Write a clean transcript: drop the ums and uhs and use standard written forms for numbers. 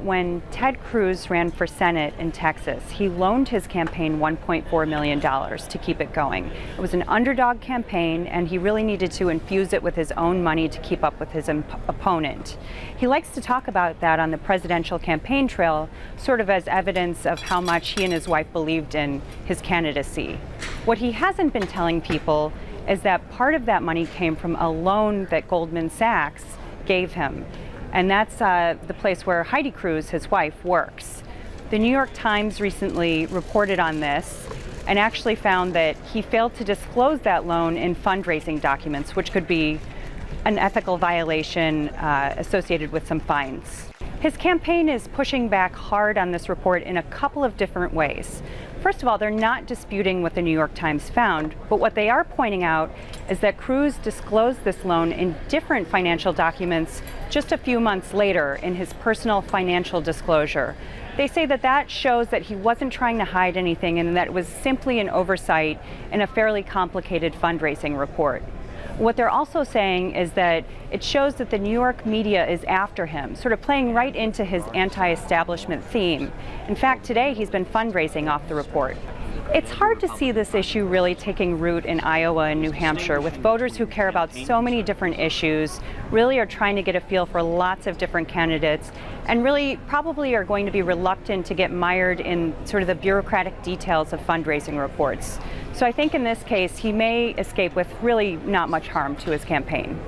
When Ted Cruz ran for Senate in Texas, he loaned his campaign $1.4 million to keep it going. It was an underdog campaign, and he really needed to infuse it with his own money to keep up with his opponent. He likes to talk about that on the presidential campaign trail, sort of as evidence of how much he and his wife believed in his candidacy. What he hasn't been telling people is that part of that money came from a loan that Goldman Sachs gave him. And that's the place where Heidi Cruz, his wife, works. The New York Times recently reported on this and actually found that he failed to disclose that loan in fundraising documents, which could be an ethical violation associated with some fines. His campaign is pushing back hard on this report in a couple of different ways. First of all, they're not disputing what the New York Times found, but what they are pointing out is that Cruz disclosed this loan in different financial documents just a few months later in his personal financial disclosure. They say that that shows that he wasn't trying to hide anything and that it was simply an oversight in a fairly complicated fundraising report. What they're also saying is that it shows that the New York media is after him, sort of playing right into his anti-establishment theme. In fact, today he's been fundraising off the report. It's hard to see this issue really taking root in Iowa and New Hampshire, with voters who care about so many different issues, really are trying to get a feel for lots of different candidates, and really probably are going to be reluctant to get mired in sort of the bureaucratic details of fundraising reports. So I think in this case, he may escape with really not much harm to his campaign.